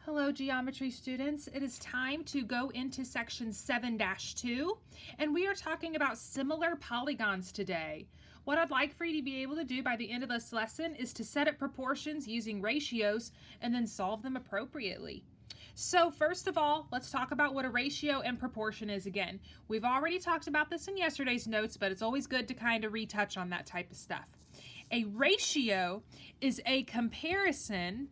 Hello, geometry students. It is time to go into section 7-2, and we are talking about similar polygons today. What I'd like for you to be able to do by the end of this lesson is to set up proportions using ratios and then solve them appropriately. So first of all, let's talk about what a ratio and proportion is again. We've already talked about this in yesterday's notes, but it's always good to kind of retouch on that type of stuff. A ratio is a comparison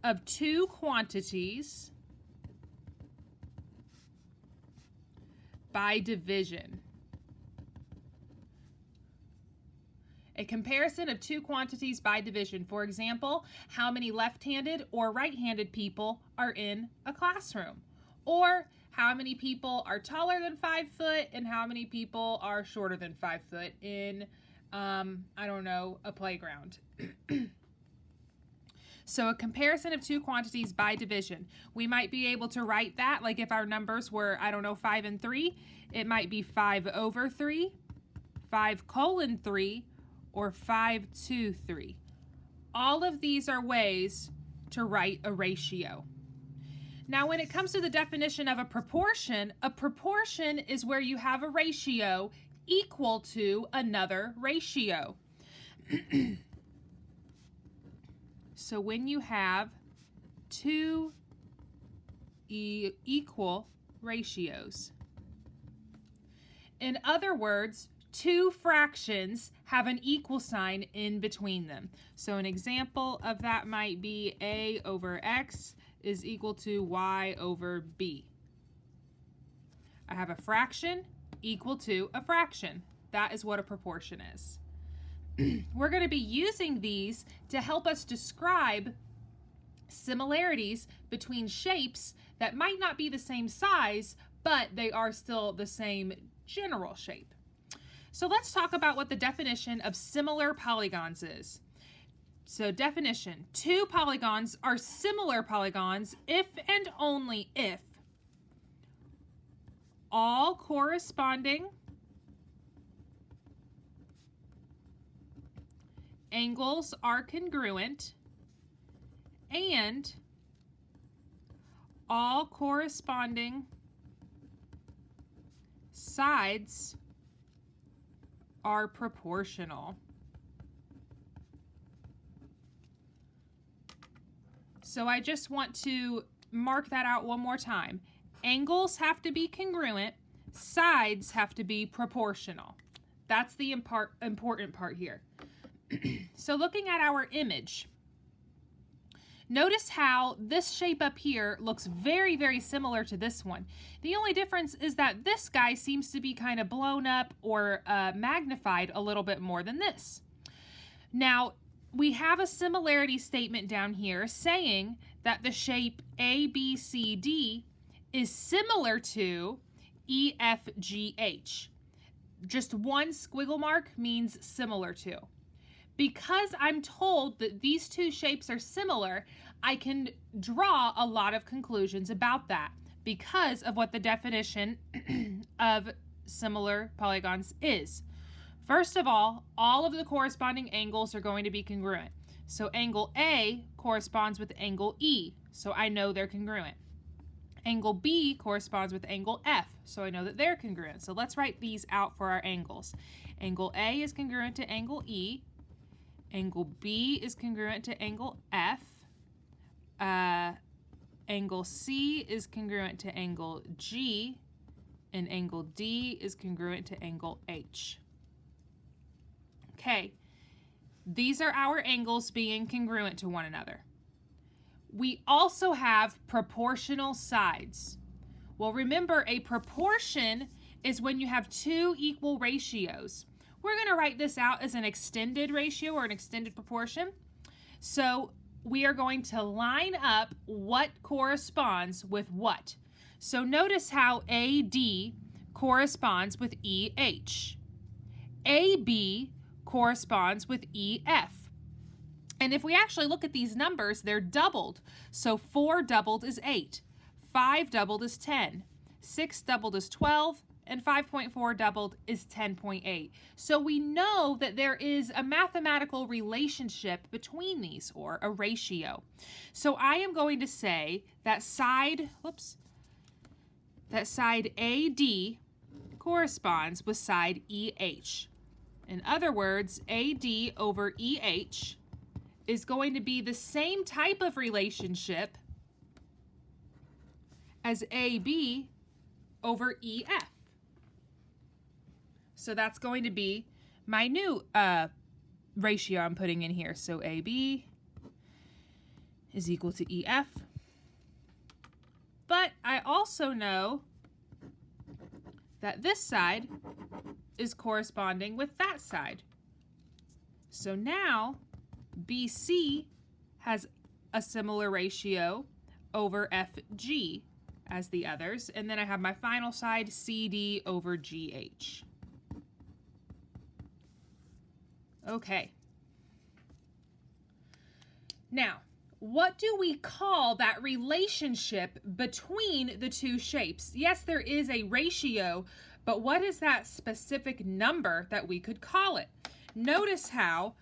of two quantities by division. A comparison of two quantities by division. For example, how many left-handed or right-handed people are in a classroom? Or how many people are taller than 5 foot and how many people are shorter than 5 foot in, a playground. So a comparison of two quantities by division. We might be able to write that, like if our numbers were, 5 and 3, it might be 5/3, 5:3, or 5:3. All of these are ways to write a ratio. Now, when it comes to the definition of a proportion is where you have a ratio equal to another ratio. So when you have two equal ratios. In other words, two fractions have an equal sign in between them. So an example of that might be a over x is equal to y over b. I have a fraction equal to a fraction. That is what a proportion is. We're going to be using these to help us describe similarities between shapes that might not be the same size, but they are still the same general shape. So let's talk about what the definition of similar polygons is. So definition, two polygons are similar polygons if and only if all corresponding angles are congruent and all corresponding sides are proportional. So I just want to mark that out one more time. Angles have to be congruent, sides have to be proportional. That's the important part here. So looking at our image, notice how this shape up here looks very, very similar to this one. The only difference is that this guy seems to be kind of blown up or magnified a little bit more than this. Now, we have a similarity statement down here saying that the shape ABCD is similar to EFGH. Just one squiggle mark means similar to. Because I'm told that these two shapes are similar, I can draw a lot of conclusions about that because of what the definition of similar polygons is. First of all of the corresponding angles are going to be congruent. So angle A corresponds with angle E, so I know they're congruent. Angle B corresponds with angle F, so I know that they're congruent. So let's write these out for our angles. Angle A is congruent to angle E. Angle B is congruent to angle F. Angle C is congruent to angle G. And angle D is congruent to angle H. Okay, these are our angles being congruent to one another. We also have proportional sides. Well, remember, a proportion is when you have two equal ratios. We're going to write this out as an extended ratio or an extended proportion. So we are going to line up what corresponds with what. So notice how AD corresponds with EH. AB corresponds with EF. And if we actually look at these numbers, they're doubled. So 4 doubled is 8, 5 doubled is 10, 6 doubled is 12, and 5.4 doubled is 10.8. So we know that there is a mathematical relationship between these, or a ratio. So I am going to say that side AD corresponds with side EH. In other words, AD over EH is going to be the same type of relationship as AB over EF. So that's going to be my new ratio I'm putting in here. So AB is equal to EF. But I also know that this side is corresponding with that side. So now BC has a similar ratio over FG as the others. And then I have my final side, CD over GH. Okay. Now, what do we call that relationship between the two shapes? Yes, there is a ratio, but what is that specific number that we could call it? Notice how,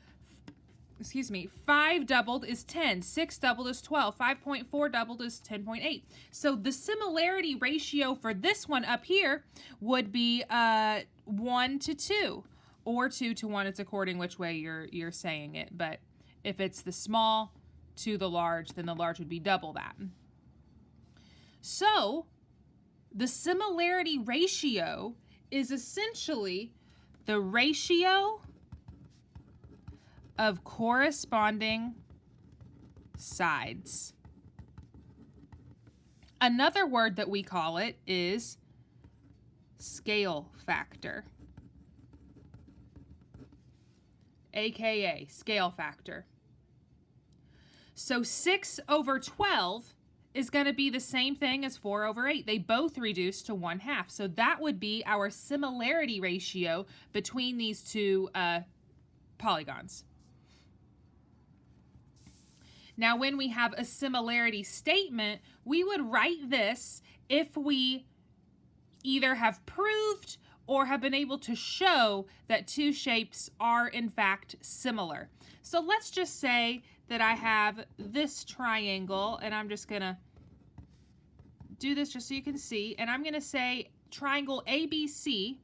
5 doubled is 10, 6 doubled is 12, 5.4 doubled is 10.8. So the similarity ratio for this one up here would be 1 to 2, or 2 to 1. It's according which way you're saying it. But if it's the small to the large, then the large would be double that. So the similarity ratio is essentially the ratio of corresponding sides. Another word that we call it is scale factor, aka scale factor. So 6 over 12 is going to be the same thing as 4 over 8. They both reduce to 1/2. So that would be our similarity ratio between these two polygons. Now, when we have a similarity statement, we would write this if we either have proved or have been able to show that two shapes are in fact similar. So let's just say that I have this triangle, and I'm just gonna do this just so you can see, and I'm gonna say triangle ABC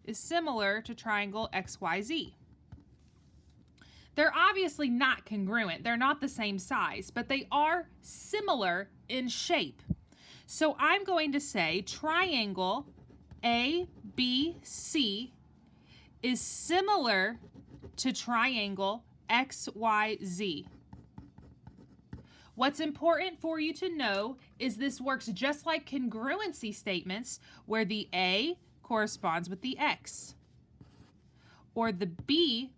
is similar to triangle XYZ. They're obviously not congruent. They're not the same size, but they are similar in shape. So I'm going to say triangle ABC is similar to triangle XYZ. What's important for you to know is this works just like congruency statements, where the A corresponds with the X, or the B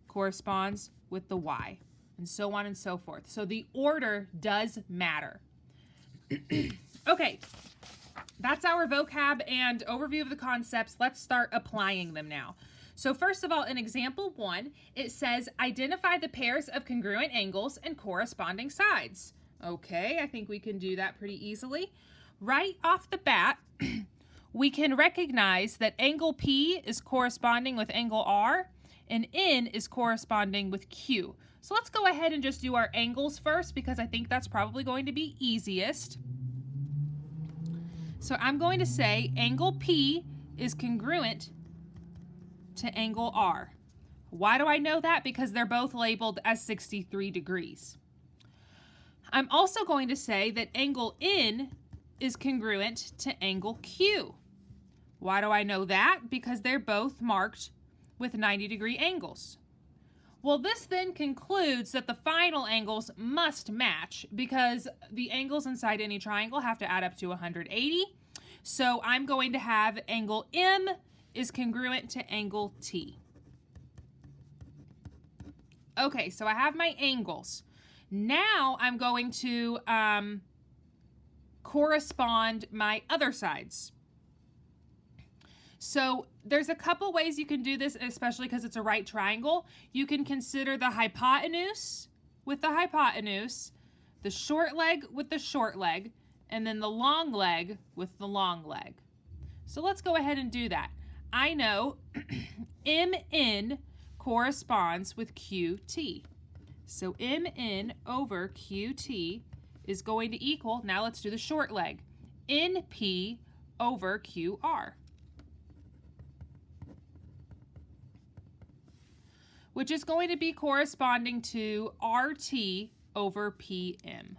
corresponds with the Y, and so on and so forth. So the order does matter. Okay, that's our vocab and overview of the concepts. Let's start applying them now. So first of all, in example 1, it says identify the pairs of congruent angles and corresponding sides. Okay, I think we can do that pretty easily. Right off the bat, we can recognize that angle P is corresponding with angle R, and N is corresponding with Q. So let's go ahead and just do our angles first, because I think that's probably going to be easiest. So I'm going to say angle P is congruent to angle R. Why do I know that? Because they're both labeled as 63 degrees. I'm also going to say that angle N is congruent to angle Q. Why do I know that? Because they're both marked with 90-degree angles. Well, this then concludes that the final angles must match, because the angles inside any triangle have to add up to 180. So I'm going to have angle M is congruent to angle T. Okay, so I have my angles. Now I'm going to correspond my other sides. So there's a couple ways you can do this, especially because it's a right triangle. You can consider the hypotenuse with the hypotenuse, the short leg with the short leg, and then the long leg with the long leg. So let's go ahead and do that. I know MN corresponds with QT. So MN over QT is going to equal, now let's do the short leg, NP over QR, which is going to be corresponding to RT over PM.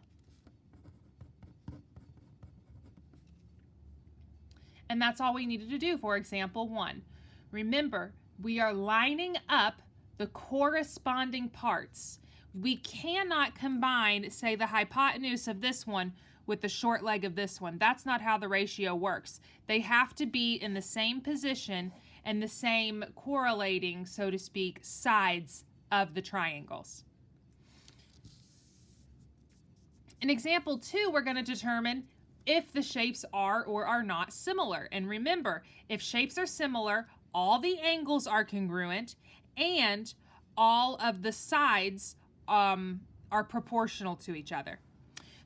And that's all we needed to do for example 1. Remember, we are lining up the corresponding parts. We cannot combine, say, the hypotenuse of this one with the short leg of this one. That's not how the ratio works. They have to be in the same position and the same correlating, so to speak, sides of the triangles. In example 2, we're going to determine if the shapes are or are not similar. And remember, if shapes are similar, all the angles are congruent and all of the sides are proportional to each other.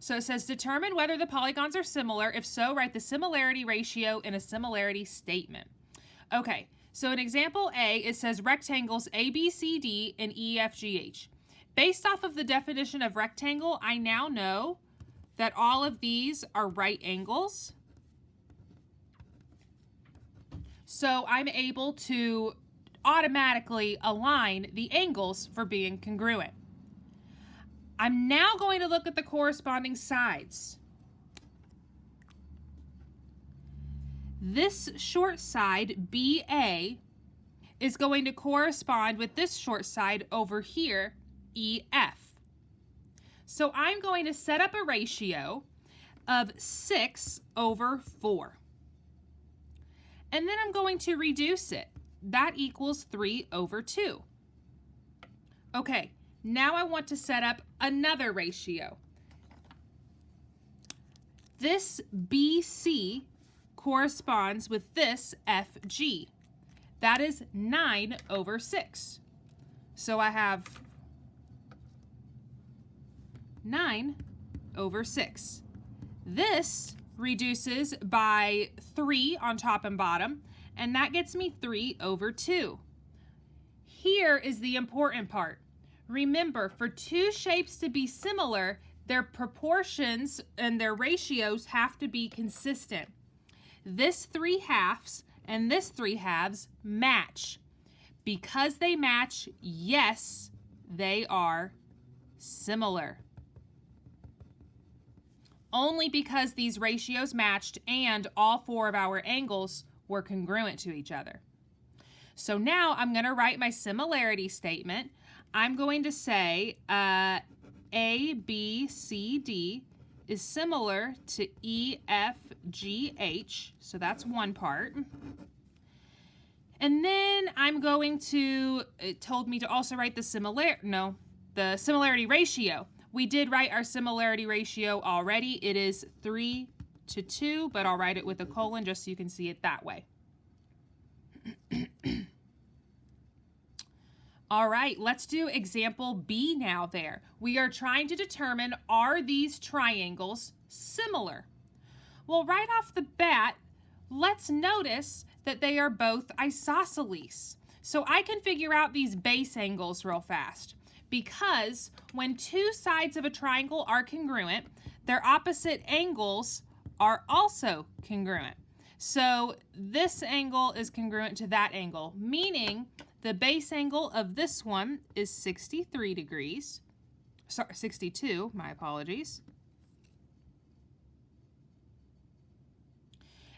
So it says determine whether the polygons are similar. If so, write the similarity ratio in a similarity statement. Okay, so in example A, it says rectangles A, B, C, D, and E, F, G, H. Based off of the definition of rectangle, I now know that all of these are right angles. So I'm able to automatically align the angles for being congruent. I'm now going to look at the corresponding sides. This short side, BA, is going to correspond with this short side over here, EF. So I'm going to set up a ratio of 6 over 4. And then I'm going to reduce it. That equals 3 over 2. Okay, now I want to set up another ratio. This BC corresponds with this FG. That is 9 over 6. So I have 9 over 6. This reduces by 3 on top and bottom, and that gets me 3 over 2. Here is the important part. Remember, for two shapes to be similar, their proportions and their ratios have to be consistent. This 3/2 and this 3/2 match. Because they match, yes, they are similar. Only because these ratios matched and all 4 of our angles were congruent to each other. So now I'm going to write my similarity statement. I'm going to say A, B, C, D is similar to E, F, G, H. So that's one part. And then I'm going to, it told me to also write the similarity ratio. We did write our similarity ratio already. It is 3 to 2, but I'll write it with a colon just so you can see it that way. All right, let's do example B now there. We are trying to determine, are these triangles similar? Well, right off the bat, let's notice that they are both isosceles. So I can figure out these base angles real fast, because when two sides of a triangle are congruent, their opposite angles are also congruent. So this angle is congruent to that angle, meaning the base angle of this one is 63 degrees. Sorry, 62, my apologies.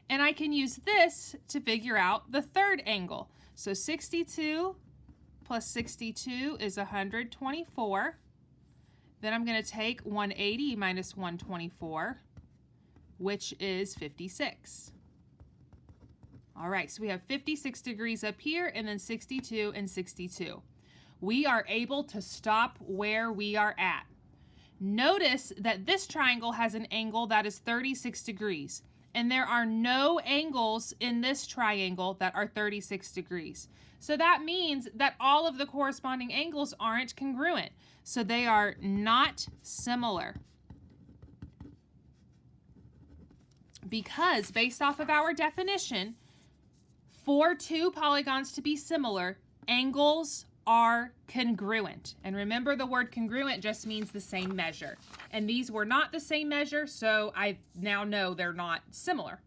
And I can use this to figure out the third angle. So 62 plus 62 is 124. Then I'm going to take 180 minus 124, which is 56. All right, so we have 56 degrees up here and then 62 and 62. We are able to stop where we are at. Notice that this triangle has an angle that is 36 degrees, and there are no angles in this triangle that are 36 degrees. So that means that all of the corresponding angles aren't congruent, so they are not similar. Because based off of our definition, for two polygons to be similar, angles are congruent. And remember, the word congruent just means the same measure. And these were not the same measure, so I now know they're not similar.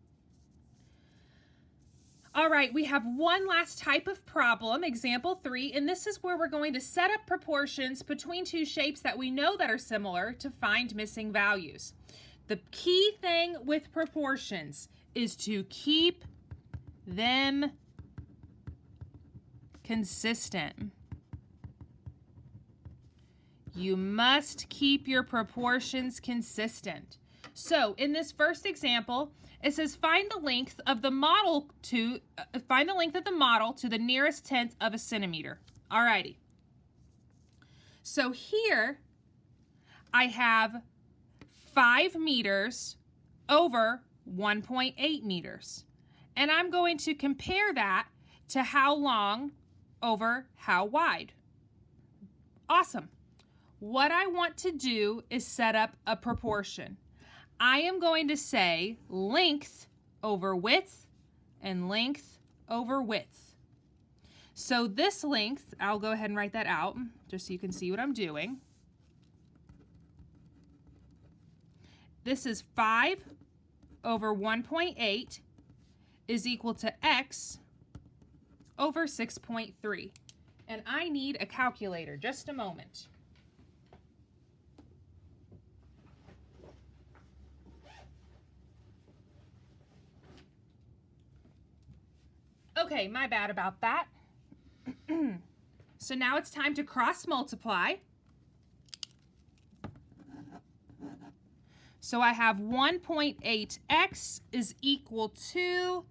All right, we have one last type of problem, example 3, and this is where we're going to set up proportions between two shapes that we know that are similar to find missing values. The key thing with proportions is to keep them consistent. You must keep your proportions consistent. So in this first example, it says find the length of the model to the nearest tenth of a centimeter. Alrighty. So here I have 5 meters over 1.8 meters. And I'm going to compare that to how long over how wide. Awesome. What I want to do is set up a proportion. I am going to say length over width and length over width. So this length, I'll go ahead and write that out just so you can see what I'm doing. This is 5 over 1.8 is equal to x over 6.3. And I need a calculator. Just a moment. Okay, my bad about that. So now it's time to cross multiply. So I have 1.8x is equal to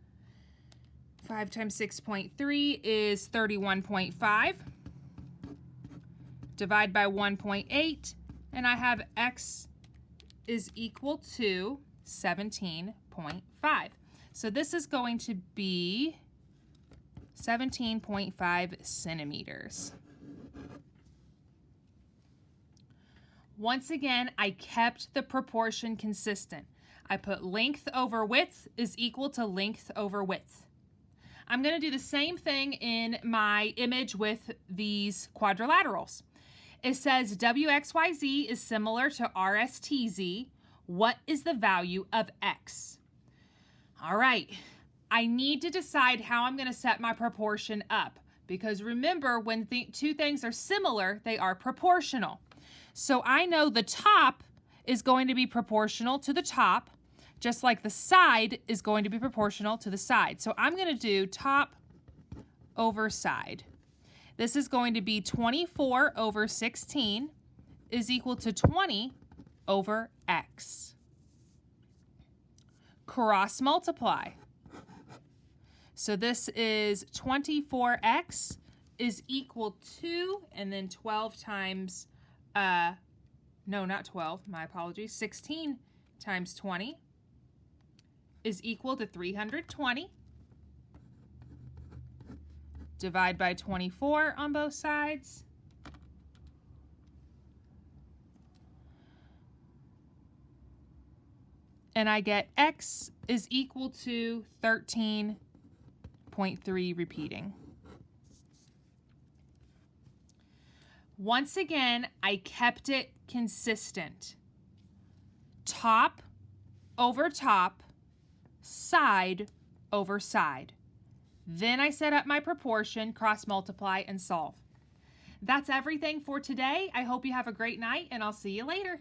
5 times 6.3 is 31.5. Divide by 1.8, and I have x is equal to 17.5. So this is going to be 17.5 centimeters. Once again, I kept the proportion consistent. I put length over width is equal to length over width. I'm going to do the same thing in my image with these quadrilaterals. It says WXYZ is similar to RSTZ. What is the value of x? All right. I need to decide how I'm going to set my proportion up, because remember, when two things are similar, they are proportional. So I know the top is going to be proportional to the top, just like the side is going to be proportional to the side. So I'm going to do top over side. This is going to be 24 over 16 is equal to 20 over x. Cross multiply. So this is 24x is equal to, and then 12 times, no, not 12, my apologies, 16 times 20 is equal to 320. Divide by 24 on both sides. And I get x is equal to 13.3 repeating. Once again, I kept it consistent. Top over top, side over side. Then I set up my proportion, cross multiply, and solve. That's everything for today. I hope you have a great night, and I'll see you later.